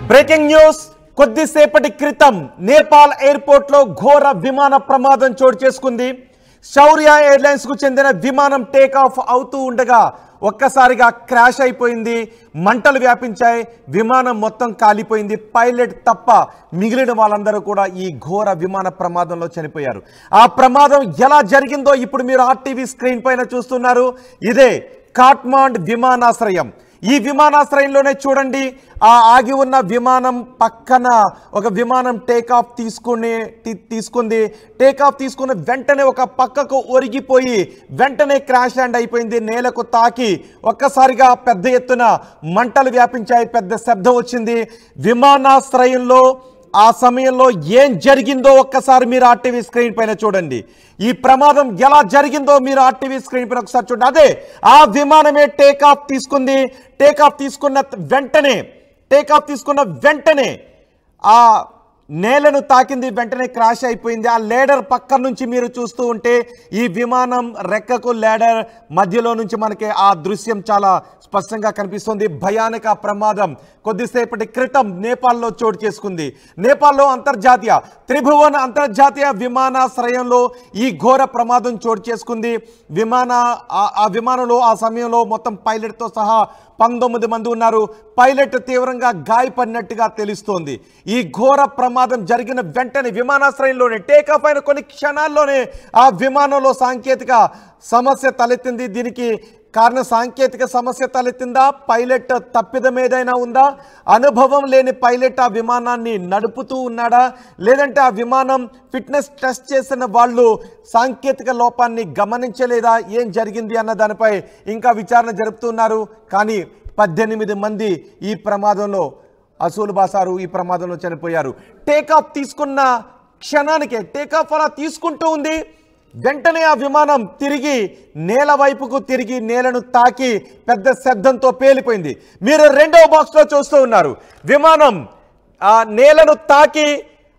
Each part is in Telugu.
బ్రేకింగ్ న్యూస్ కొద్దిసేపటి క్రితం నేపాల్ ఎయిర్పోర్ట్ లో ఘోర విమాన ప్రమాదం చోటు చేసుకుంది. శౌర్య ఎయిర్లైన్స్ కు చెందిన విమానం టేక్ ఆఫ్ అవుతూ ఉండగా ఒక్కసారిగా క్రాష్ అయిపోయింది. మంటలు వ్యాపించాయి. విమానం మొత్తం కాలిపోయింది. పైలట్ తప్ప మిగిలిన వాళ్ళందరూ కూడా ఈ ఘోర విమాన ప్రమాదంలో చనిపోయారు. ఆ ప్రమాదం ఎలా జరిగిందో ఇప్పుడు మీరు ఆర్టీవీ స్క్రీన్ పైన చూస్తున్నారు. ఇదే కాఠ్మండ్ విమానాశ్రయం. ఈ విమానాశ్రయంలోనే చూడండి, ఆ ఆగి ఉన్న విమానం పక్కన ఒక విమానం టేకాఫ్ తీసుకుంది. టేకాఫ్ తీసుకున్న వెంటనే ఒక పక్కకు ఒరిగిపోయి వెంటనే క్రాష్ ల్యాండ్ అయిపోయింది. నేలకు తాకి ఒక్కసారిగా పెద్ద ఎత్తున మంటలు వ్యాపించాయి. పెద్ద శబ్దం వచ్చింది. విమానాశ్రయంలో ఆ సమయంలో ఏం జరిగిందో ఒక్కసారి మీరు ఆర్టీవీ స్క్రీన్ పైన చూడండి. ఈ ప్రమాదం ఎలా జరిగిందో మీరు ఆర్టీవీ స్క్రీన్ పైన ఒకసారి చూడండి. అదే ఆ విమానమే టేకాఫ్ తీసుకుంది. టేకాఫ్ తీసుకున్న వెంటనే ఆ నేలను తాకింది. వెంటనే క్రాష్ అయిపోయింది. ఆ లేడర్ పక్క నుంచి మీరు చూస్తూ ఉంటే ఈ విమానం రెక్కకు లేడర్ మధ్యలో నుంచి మనకి ఆ దృశ్యం చాలా స్పష్టంగా కనిపిస్తుంది. భయానక ప్రమాదం కొద్దిసేపటి క్రితం నేపాల్లో చోటు చేసుకుంది. నేపాల్లో త్రిభువన్ అంతర్జాతీయ విమానాశ్రయంలో ఈ ఘోర ప్రమాదం చోటు చేసుకుంది. ఆ విమానంలో ఆ సమయంలో మొత్తం పైలట్తో సహా 19 మంది ఉన్నారు. పైలట్ తీవ్రంగా గాయపడినట్టుగా తెలుస్తోంది. ఈ ఘోర ప్రమాదం జరిగిన వెంటనే విమానాశ్రయంలోనే టేకాఫ్ అయిన కొన్ని క్షణాల్లోనే ఆ విమానంలో సాంకేతిక సమస్య తలెత్తింది. దీనికి కారణం సాంకేతిక సమస్య తలెత్తిందా, పైలట్ తప్పిదం ఏదైనా ఉందా, అనుభవం లేని పైలట్ ఆ విమానాన్ని నడుపుతూ ఉన్నాడా, లేదంటే ఆ విమానం ఫిట్నెస్ టెస్ట్ చేసిన వాళ్ళు సాంకేతిక లోపాన్ని గమనించలేదా, ఏం జరిగింది అన్న దానిపై ఇంకా విచారణ జరుపుతున్నారు. కానీ 18 మంది ఈ ప్రమాదంలో అసూలు బాసారు. ఈ ప్రమాదంలో చనిపోయారు. టేకాఫ్ తీసుకున్న క్షణానికే టేకాఫ్ అలా తీసుకుంటూ ఉంది. వెంటనే ఆ విమానం తిరిగి నేల వైపుకు తిరిగి నేలను తాకి పెద్ద శబ్దంతో పేలిపోయింది. మీరు రెండవ బాక్స్లో చూస్తూ ఉన్నారు. విమానం ఆ నేలను తాకి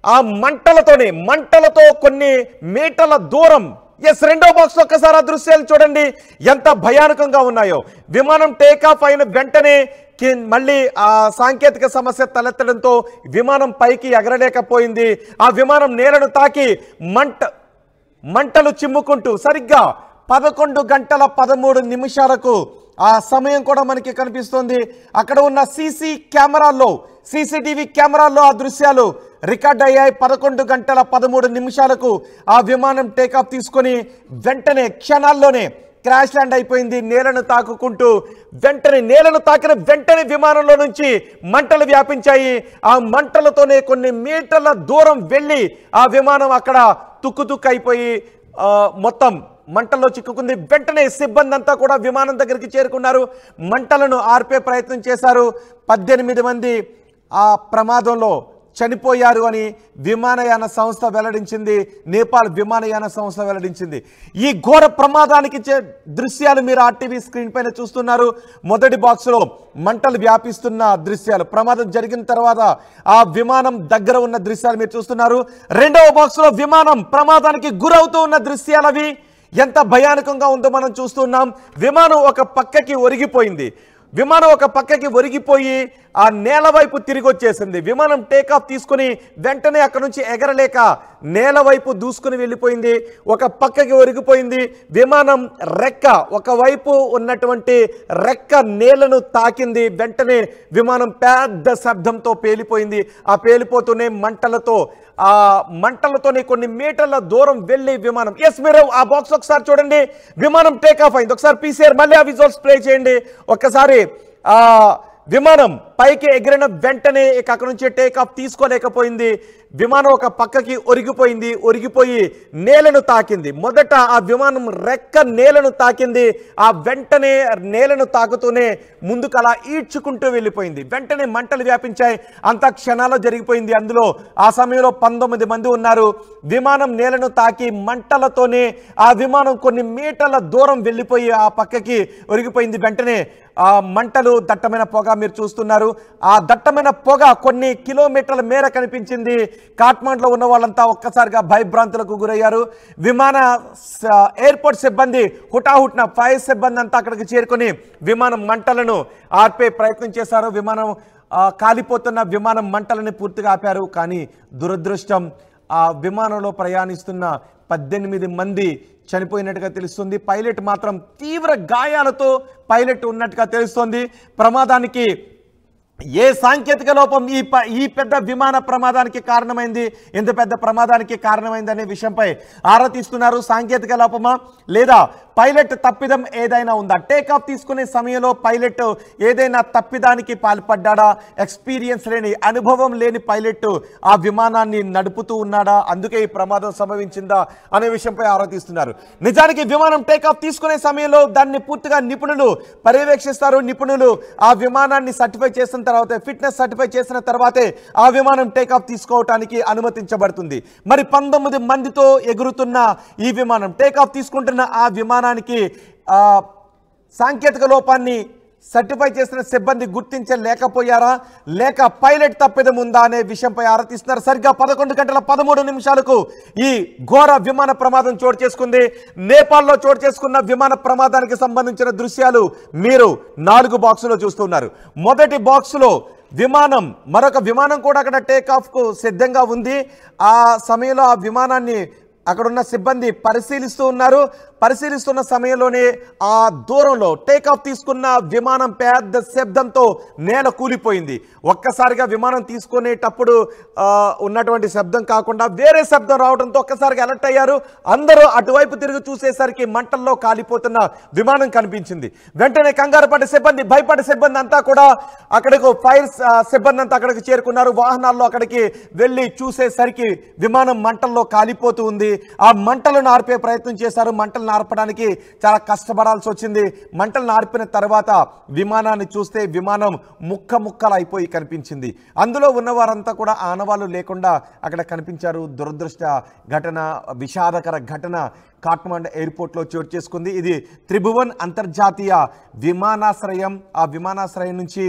ఆ మంటలతో కొన్ని మీటర్ల దూరం రెండో బాక్స్ ఒక్కసారి ఆ దృశ్యాలు చూడండి ఎంత భయానకంగా ఉన్నాయో. విమానం టేకాఫ్ అయిన వెంటనే మళ్ళీ ఆ సాంకేతిక సమస్య తలెత్తడంతో విమానం పైకి ఎగరలేకపోయింది. ఆ విమానం నేలను తాకి మంటలు చిమ్ముకుంటూ సరిగ్గా 11 గంటల 13 నిమిషాలకు ఆ సమయం కూడా మనకి కనిపిస్తుంది. అక్కడ ఉన్న సీసీటీవీ కెమెరాల్లో ఆ దృశ్యాలు రికార్డ్ అయ్యాయి. 11 గంటల 13 నిమిషాలకు ఆ విమానం టేకాఫ్ తీసుకొని వెంటనే క్షణాల్లోనే క్రాష్ ల్యాండ్ అయిపోయింది. నేలను తాకిన వెంటనే విమానంలో నుంచి మంటలు వ్యాపించాయి. ఆ మంటలతోనే కొన్ని మీటర్ల దూరం వెళ్ళి ఆ విమానం అక్కడ తుక్కు అయిపోయి మొత్తం మంటల్లో చిక్కుకుంది. వెంటనే సిబ్బంది అంతా కూడా విమానం దగ్గరికి చేరుకున్నారు. మంటలను ఆర్పే ప్రయత్నం చేశారు. 18 మంది ఆ ప్రమాదంలో చనిపోయారు అని విమానయాన సంస్థ వెల్లడించింది. నేపాల్ విమానయాన సంస్థ వెల్లడించింది. ఈ ఘోర ప్రమాదానికి దృశ్యాలు మీరు ఆర్టీవీ స్క్రీన్ పైన చూస్తున్నారు. మొదటి బాక్స్లో మంటలు వ్యాపిస్తున్న దృశ్యాలు, ప్రమాదం జరిగిన తర్వాత ఆ విమానం దగ్గర ఉన్న దృశ్యాలు మీరు చూస్తున్నారు. రెండవ బాక్స్లో విమానం ప్రమాదానికి గురవుతూ ఉన్న దృశ్యాలు అవి ఎంత భయానకంగా ఉందో మనం చూస్తున్నాం. విమానం ఒక పక్కకి ఒరిగిపోయి ఆ నేల వైపు తిరిగి వచ్చేసింది. విమానం టేకాఫ్ తీసుకుని వెంటనే అక్కడ నుంచి ఎగరలేక నేల వైపు దూసుకుని వెళ్ళిపోయింది. ఒక పక్కకి ఒరిగిపోయింది. విమానం రెక్క ఒకవైపు ఉన్నటువంటి రెక్క నేలను తాకింది. వెంటనే విమానం పెద్ద శబ్దంతో పేలిపోయింది. ఆ పేలిపోతూనే మంటలతోనే కొన్ని మీటర్ల దూరం వెళ్ళి విమానం మీరు ఆ బాక్స్ ఒకసారి చూడండి. విమానం టేకాఫ్ అయింది. ఒకసారి పీసీఆర్ మళ్ళీ ఆ విజువల్స్ ప్లే చేయండి. ఒక్కసారి విమానం పైకి ఎగిరిన వెంటనే అక్కడ నుంచి టేకాఫ్ తీసుకోలేకపోయింది. విమానం ఒక పక్కకి ఒరిగిపోయి నేలను తాకింది. మొదట ఆ విమానం రెక్క నేలను తాకింది. ఆ వెంటనే నేలను తాకుతూనే ముందుకు అలా ఈడ్చుకుంటూ వెళ్ళిపోయింది. వెంటనే మంటలు వ్యాపించాయి. అంత క్షణాల్లో జరిగిపోయింది. అందులో ఆ సమయంలో 19 మంది ఉన్నారు. విమానం నేలను తాకి మంటలతోనే ఆ విమానం కొన్ని మీటర్ల దూరం వెళ్ళిపోయి ఆ పక్కకి ఒరిగిపోయింది. వెంటనే ఆ మంటలు, దట్టమైన పొగ మీరు చూస్తున్నారు. ఆ దట్టమైన పొగ కొన్ని కిలోమీటర్ల మేర కనిపించింది. కాఠ్మండ్లో ఉన్న వాళ్ళంతా ఒక్కసారిగా భయభ్రాంతులకు గురయ్యారు. ఎయిర్పోర్ట్ సిబ్బంది హుటాహుట్న ఫైర్ సిబ్బంది అంతా అక్కడికి చేరుకొని విమానం మంటలను ఆర్పే ప్రయత్నం చేశారు. విమానం కాలిపోతున్న విమానం మంటలని పూర్తిగా ఆపారు. కానీ దురదృష్టం, ఆ విమానంలో ప్రయాణిస్తున్న 18 మంది చనిపోయినట్టుగా తెలుస్తుంది. పైలట్ మాత్రం తీవ్ర గాయాలతో పైలట్ ఉన్నట్టుగా తెలుస్తోంది. ప్రమాదానికి ఏ సాంకేతిక లోపం ఈ పెద్ద విమాన ప్రమాదానికి కారణమైంది, ఎంత పెద్ద ప్రమాదానికి కారణమైంది అనే విషయంపై ఆరా తీస్తున్నారు. సాంకేతిక లోపమా లేదా పైలట్ తప్పిదం ఏదైనా ఉందా? టేకాఫ్ తీసుకునే సమయంలో పైలట్ ఏదైనా తప్పిదానికి పాల్పడ్డా? ఎక్స్పీరియన్స్ లేని, అనుభవం లేని పైలట్ ఆ విమానాన్ని నడుపుతూ ఉన్నాడా? అందుకే ఈ ప్రమాదం సంభవించిందా అనే విషయంపై ఆరా తీస్తున్నారు. నిజానికి విమానం టేకాఫ్ తీసుకునే సమయంలో దాన్ని పూర్తిగా నిపుణులు పర్యవేక్షిస్తారు. నిపుణులు ఆ విమానాన్ని సర్టిఫై చేసిన తర్వాత, ఫిట్నెస్ సర్టిఫై చేసిన తర్వాతే ఆ విమానం టేకాఫ్ తీసుకోవటానికి అనుమతించబడుతుంది. మరి 19 మందితో ఎగురుతున్న ఈ విమానం టేకాఫ్ తీసుకుంటున్న ఆ విమానానికి సాంకేతిక లోపాన్ని సర్టిఫై చేసిన సిబ్బంది గుర్తించలేకపోయారా, లేక పైలట్ తప్పిదం ఉందా అనే విషయంపై ఆరా తీస్తున్నారు. సరిగ్గా 11:13 ఈ ఘోర విమాన ప్రమాదం చోటు చేసుకుంది. నేపాల్లో చోటు చేసుకున్న విమాన ప్రమాదానికి సంబంధించిన దృశ్యాలు మీరు 4 బాక్సులో చూస్తున్నారు. మొదటి బాక్సులో విమానం, మరొక విమానం కూడా అక్కడ టేకాఫ్కు సిద్ధంగా ఉంది. ఆ సమయంలో ఆ విమానాన్ని అక్కడున్న సిబ్బంది పరిశీలిస్తూ ఉన్నారు. పరిశీలిస్తున్న సమయంలోనే ఆ దూరంలో టేకాఫ్ తీసుకున్న విమానం పెద్ద శబ్దంతో నేల కూలిపోయింది. ఒక్కసారిగా విమానం తీసుకునేటప్పుడు ఉన్నటువంటి శబ్దం కాకుండా వేరే శబ్దం రావడంతో ఒక్కసారిగా అలర్ట్ అయ్యారు. అందరూ అటువైపు తిరిగి చూసేసరికి మంటల్లో కాలిపోతున్న విమానం కనిపించింది. వెంటనే కంగారు పడ్డ సిబ్బంది, భయపడ్డ సిబ్బంది అంతా కూడా అక్కడికి, ఫైర్ సిబ్బంది అంతా అక్కడికి చేరుకున్నారు. వాహనాల్లో అక్కడికి వెళ్ళి చూసేసరికి విమానం మంటల్లో కాలిపోతూ ఉంది. ఆ మంటలను ఆర్పే ప్రయత్నం చేశారు. మంటలు ఆర్పడానికి చాలా కష్టపడాల్సి వచ్చింది. మంటలను ఆర్పిన తర్వాత విమానాన్ని చూస్తే విమానం ముక్కలు అయిపోయి కనిపించింది. అందులో ఉన్న వారంతా కూడా ఆనవాళ్ళు లేకుండా అక్కడ కనిపించారు. దురదృష్ట ఘటన, విషాదకర ఘటన కాఠ్మండు ఎయిర్పోర్ట్లో చోటు చేసుకుంది. ఇది త్రిభువన్ అంతర్జాతీయ విమానాశ్రయం. ఆ విమానాశ్రయం నుంచి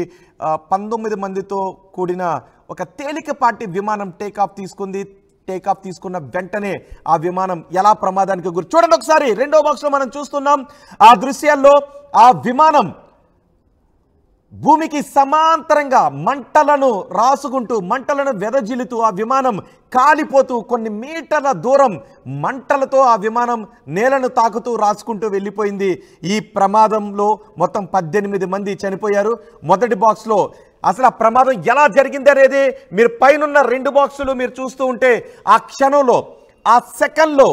19 మందితో కూడిన ఒక తేలికపాటి విమానం టేకాఫ్ తీసుకుంది. టేకాఫ్ తీసుకున్న వెంటనే ఆ విమానం ఎలా ప్రమాదానికి గురి, చూడండి ఒకసారి. రెండో బాక్స్లో మనం చూస్తున్నాం ఆ దృశ్యాల్లో ఆ విమానం భూమికి సమాంతరంగా మంటలను రాసుకుంటూ, మంటలను వెదజిల్లుతూ ఆ విమానం కాలిపోతూ కొన్ని మీటర్ల దూరం మంటలతో ఆ విమానం నేలను తాకుతూ రాసుకుంటూ వెళ్ళిపోయింది. ఈ ప్రమాదంలో మొత్తం 18 మంది చనిపోయారు. మొదటి బాక్స్లో అసలు ఆ ప్రమాదం ఎలా జరిగింది అనేది మీరు పైనున్న 2 బాక్సులు మీరు చూస్తూ ఉంటే ఆ క్షణంలో, ఆ సెకండ్లో,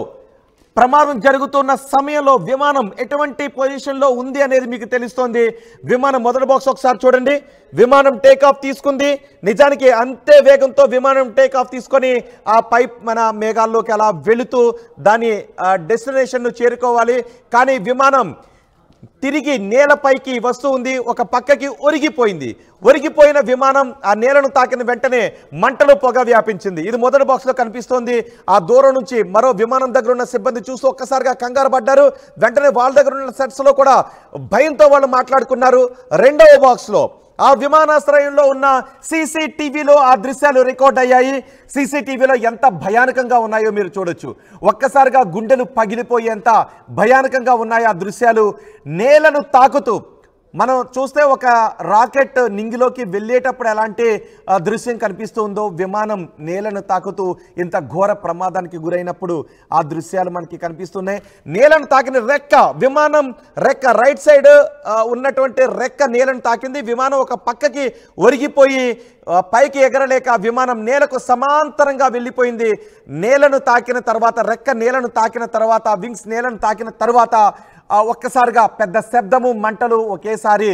ప్రమాదం జరుగుతున్న సమయంలో విమానం ఎటువంటి పొజిషన్లో ఉంది అనేది మీకు తెలుస్తోంది. విమానం మొదటి బాక్స్ ఒకసారి చూడండి. విమానం టేకాఫ్ తీసుకుంది. నిజానికి అంతే వేగంతో విమానం టేకాఫ్ తీసుకొని ఆ మన మేఘాల్లోకి అలా వెళుతూ దాని డెస్టినేషన్ను చేరుకోవాలి. కానీ విమానం తిరిగి నేలపైకి వస్తూ ఉంది. ఒక పక్కకి ఒరిగిపోయిన విమానం ఆ నేలను తాకిన వెంటనే మంటలు, పొగ వ్యాపించింది. ఇది మొదటి బాక్స్లో కనిపిస్తోంది. ఆ దూరం నుంచి మరో విమానం దగ్గర ఉన్న సిబ్బంది చూస్తూ ఒక్కసారిగా కంగారు పడ్డారు. వెంటనే వాళ్ళ దగ్గర ఉన్న సెట్స్లో కూడా భయంతో వాళ్ళు మాట్లాడుకున్నారు. రెండవ బాక్స్లో ఆ విమానాశ్రయంలో ఉన్న సీసీటీవీలో ఆ దృశ్యాలు రికార్డ్ అయ్యాయి. సీసీటీవీలో ఎంత భయానకంగా ఉన్నాయో మీరు చూడొచ్చు. ఒక్కసారిగా గుండెలు పగిలిపోయేంత భయానకంగా ఉన్నాయి ఆ దృశ్యాలు. నేలను తాకుతూ మనం చూస్తే ఒక రాకెట్ నింగిలోకి వెళ్ళేటప్పుడు ఎలాంటి దృశ్యం కనిపిస్తుందో, విమానం నేలను తాకుతూ ఇంత ఘోర ప్రమాదానికి గురైనప్పుడు ఆ దృశ్యాలు మనకి కనిపిస్తున్నాయి. నేలను తాకిన రెక్క, విమానం రెక్క రైట్ సైడ్ ఉన్నటువంటి రెక్క నేలను తాకింది. విమానం ఒక పక్కకి ఒరిగిపోయి పైకి ఎగరలేక విమానం నేలకు సమాంతరంగా వెళ్ళిపోయింది. నేలను తాకిన తర్వాత, రెక్క నేలను తాకిన తర్వాత, వింగ్స్ నేలను తాకిన తర్వాత ఒక్కసారిగా పెద్ద శబ్దము, మంటలు ఒకేసారి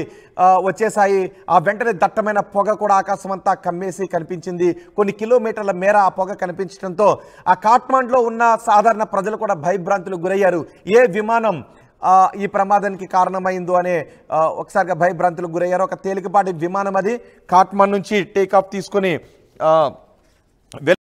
వచ్చేసాయి. ఆ వెంటనే దట్టమైన పొగ కూడా ఆకాశం అంతా కమ్మేసి కనిపించింది. కొన్ని కిలోమీటర్ల మేర ఆ పొగ కనిపించడంతో ఆ కాఠ్మండులో ఉన్న సాధారణ ప్రజలు కూడా భయభ్రాంతులకు గురయ్యారు. ఏ విమానం ఈ ప్రమాదానికి కారణమైందో అనే ఒకసారిగా భయభ్రాంతులకు గురయ్యారు. ఒక తేలికపాటి విమానం అది కాఠ్మండు నుంచి టేకాఫ్ తీసుకొని